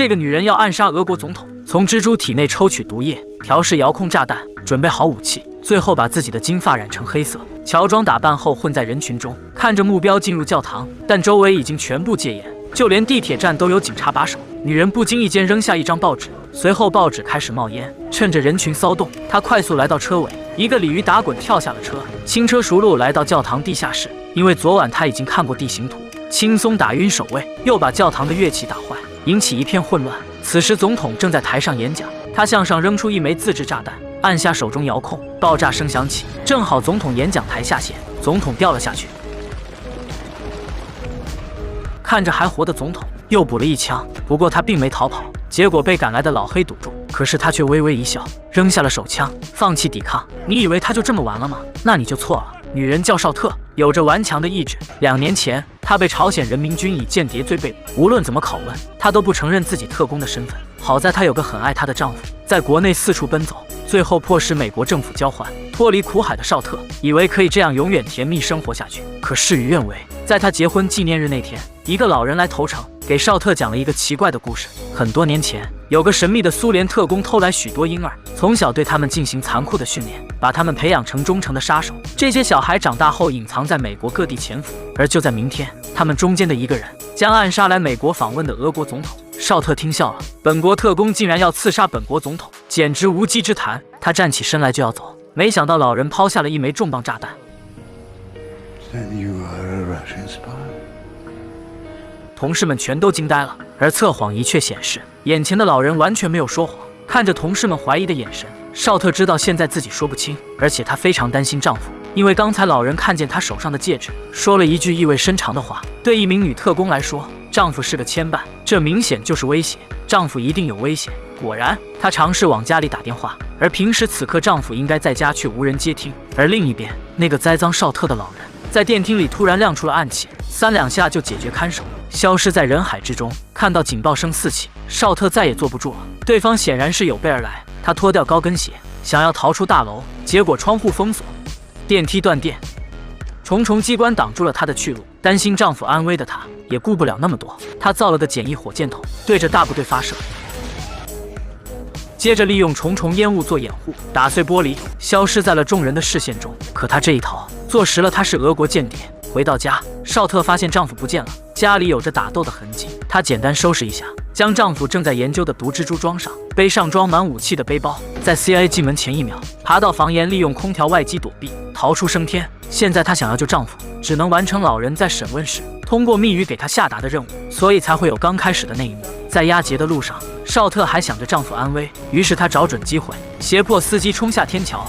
这个女人要暗杀俄国总统，从蜘蛛体内抽取毒液，调试遥控炸弹，准备好武器，最后把自己的金发染成黑色，乔装打扮后混在人群中，看着目标进入教堂，但周围已经全部戒严，就连地铁站都有警察把守。女人不经意间扔下一张报纸，随后报纸开始冒烟。趁着人群骚动，她快速来到车尾，一个鲤鱼打滚跳下了车，轻车熟路来到教堂地下室。因为昨晚她已经看过地形图，轻松打晕守卫，又把教堂的乐器打坏，引起一片混乱。此时总统正在台上演讲，他向上扔出一枚自制炸弹，按下手中遥控，爆炸声响起，正好总统演讲台下陷，总统掉了下去。看着还活的总统又补了一枪，不过他并没逃跑，结果被赶来的老黑堵住。可是他却微微一笑，扔下了手枪，放弃抵抗。你以为他就这么完了吗？那你就错了。女人叫绍特，有着顽强的意志。2年前，她被朝鲜人民军以间谍罪被捕，无论怎么拷问，她都不承认自己特工的身份。好在她有个很爱她的丈夫，在国内四处奔走，最后迫使美国政府交换。脱离苦海的绍特以为可以这样永远甜蜜生活下去，可事与愿违。在她结婚纪念日那天，一个老人来投诚，给绍特讲了一个奇怪的故事。很多年前，有个神秘的苏联特工偷来许多婴儿，从小对他们进行残酷的训练，把他们培养成忠诚的杀手。这些小孩长大后隐藏在美国各地潜伏，而就在明天，他们中间的一个人将暗杀来美国访问的俄国总统。绍特听笑了，本国特工竟然要刺杀本国总统，简直无稽之谈。他站起身来就要走，没想到老人抛下了一枚重磅炸弹。同事们全都惊呆了，而测谎仪却显示，眼前的老人完全没有说谎。看着同事们怀疑的眼神，绍特知道现在自己说不清，而且她非常担心丈夫，因为刚才老人看见她手上的戒指，说了一句意味深长的话。对一名女特工来说，丈夫是个牵绊，这明显就是威胁，丈夫一定有危险。果然，她尝试往家里打电话，而平时此刻丈夫应该在家，却无人接听。而另一边，那个栽赃绍特的老人在电梯里突然亮出了暗器，3两下就解决看守，消失在人海之中。看到警报声四起，绍特再也坐不住了，对方显然是有备而来。他脱掉高跟鞋，想要逃出大楼，结果窗户封锁，电梯断电，重重机关挡住了她的去路。担心丈夫安危的她也顾不了那么多，她造了个简易火箭筒，对着大部队发射，接着利用重重烟雾做掩护，打碎玻璃，消失在了众人的视线中。可她这一逃，坐实了她是俄国间谍。回到家，绍特发现丈夫不见了，家里有着打斗的痕迹。她简单收拾一下，将丈夫正在研究的毒蜘蛛装上，背上装满武器的背包，在 CIA 进门前1秒爬到房檐，利用空调外机躲避，逃出升天。现在她想要救丈夫，只能完成老人在审问时通过密语给她下达的任务，所以才会有刚开始的那一幕。在押解的路上，绍特还想着丈夫安危，于是她找准机会，胁迫司机冲下天桥。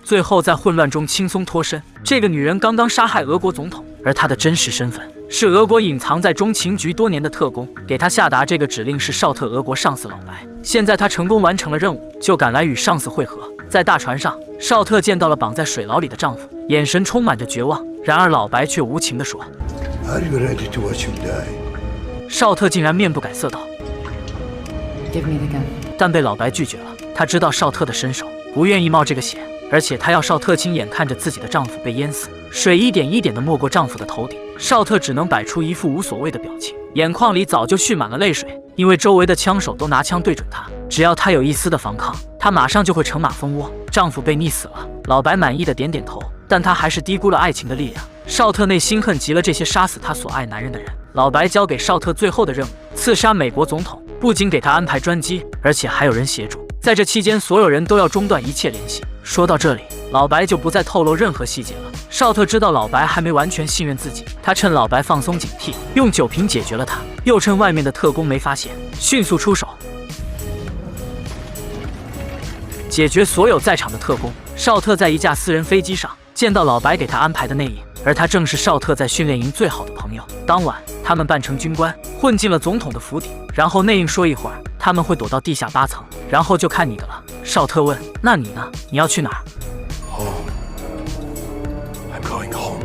最后在混乱中轻松脱身。这个女人刚刚杀害俄国总统，而她的真实身份是俄国隐藏在中情局多年的特工。给她下达这个指令是绍特俄国上司老白。现在她成功完成了任务，就赶来与上司会合。在大船上，绍特见到了绑在水牢里的丈夫，眼神充满着绝望。然而老白却无情地说：“绍特竟然面不改色道： Give me the gun。”但被老白拒绝了。他知道绍特的身手，不愿意冒这个险。而且她要绍特亲眼看着自己的丈夫被淹死，水一点一点地没过丈夫的头顶。绍特只能摆出一副无所谓的表情，眼眶里早就蓄满了泪水，因为周围的枪手都拿枪对准她，只要她有一丝的反抗，她马上就会成马蜂窝。丈夫被溺死了，老白满意的点点头，但他还是低估了爱情的力量。绍特内心恨极了这些杀死她所爱男人的人。老白交给绍特最后的任务，刺杀美国总统，不仅给他安排专机，而且还有人协助。在这期间，所有人都要中断一切联系。说到这里，老白就不再透露任何细节了。绍特知道老白还没完全信任自己，他趁老白放松警惕，用酒瓶解决了他，又趁外面的特工没发现，迅速出手，解决所有在场的特工。绍特在一架私人飞机上见到老白给他安排的内应，而他正是绍特在训练营最好的朋友。当晚，他们扮成军官，混进了总统的府邸，然后内应说一会儿他们会躲到地下8层，然后就看你的了。绍特问：“那你呢？你要去哪儿？” I'm going home.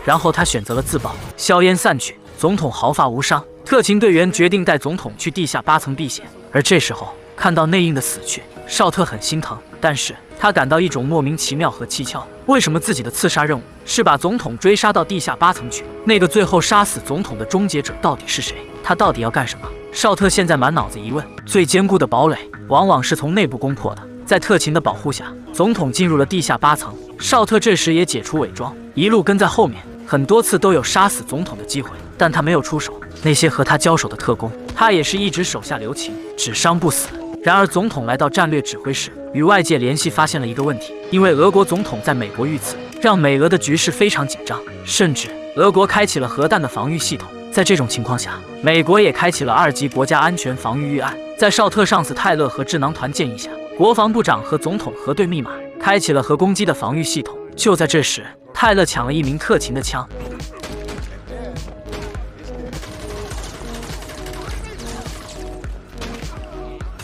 然后他选择了自爆。硝烟散去，总统毫发无伤。特勤队员决定带总统去地下8层避险。而这时候，看到内应的死去，绍特很心疼，但是他感到一种莫名其妙和蹊跷。为什么自己的刺杀任务是把总统追杀到地下8层去？那个最后杀死总统的终结者到底是谁？他到底要干什么？绍特现在满脑子疑问。最坚固的堡垒往往是从内部攻破的，在特勤的保护下，总统进入了地下8层。绍特这时也解除伪装，一路跟在后面，很多次都有杀死总统的机会，但他没有出手。那些和他交手的特工，他也是一直手下留情，只伤不死。然而总统来到战略指挥室，与外界联系，发现了一个问题，因为俄国总统在美国遇刺，让美俄的局势非常紧张，甚至俄国开启了核弹的防御系统。在这种情况下，美国也开启了2级国家安全防御预案。在绍特上司泰勒和智囊团建议下，国防部长和总统核对密码，开启了核攻击的防御系统。就在这时，泰勒抢了一名特勤的枪。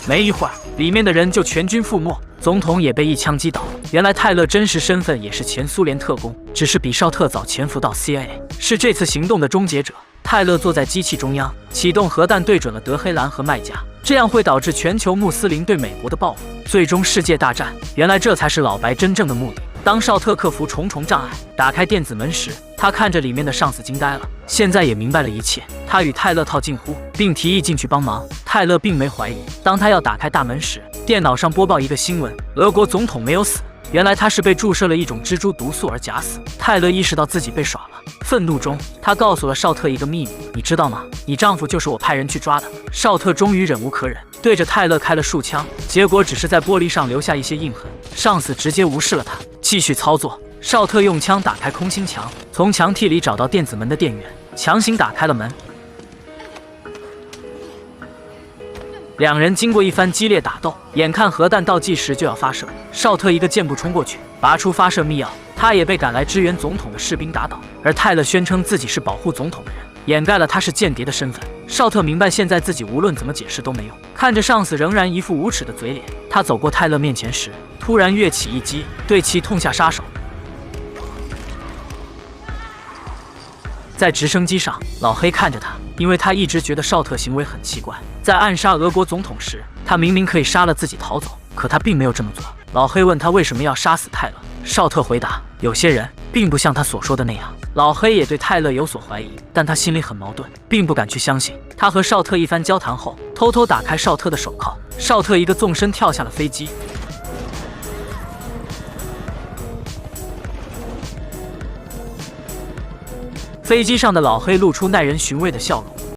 没一会儿，里面的人就全军覆没，总统也被一枪击倒。原来泰勒真实身份也是前苏联特工，只是比绍特早潜伏到 CIA， 是这次行动的终结者。泰勒坐在机器中央，启动核弹对准了德黑兰和麦加，这样会导致全球穆斯林对美国的报复，最终世界大战。原来这才是老白真正的目的。当绍特克服重重障碍，打开电子门时，他看着里面的上司惊呆了，现在也明白了一切。他与泰勒套近乎，并提议进去帮忙。泰勒并没怀疑。当他要打开大门时，电脑上播报一个新闻：俄国总统没有死。原来他是被注射了一种蜘蛛毒素而假死。泰勒意识到自己被耍了，愤怒中，他告诉了绍特一个秘密：你知道吗？你丈夫就是我派人去抓的。绍特终于忍无可忍，对着泰勒开了数枪，结果只是在玻璃上留下一些印痕。上司直接无视了他，继续操作。绍特用枪打开空心墙，从墙体里找到电子门的电源，强行打开了门。两人经过一番激烈打斗，眼看核弹倒计时就要发射，绍特一个箭步冲过去，拔出发射密钥。他也被赶来支援总统的士兵打倒，而泰勒宣称自己是保护总统的人，掩盖了他是间谍的身份。绍特明白现在自己无论怎么解释都没用，看着上司仍然一副无耻的嘴脸，他走过泰勒面前时，突然跃起一击，对其痛下杀手。在直升机上，老黑看着他，因为他一直觉得绍特行为很奇怪。在暗杀俄国总统时，他明明可以杀了自己逃走，可他并没有这么做。老黑问他为什么要杀死泰勒，绍特回答：有些人并不像他所说的那样。老黑也对泰勒有所怀疑，但他心里很矛盾，并不敢去相信。他和绍特一番交谈后，偷偷打开绍特的手铐，绍特一个纵身跳下了飞机。飞机上的老黑露出耐人寻味的笑容，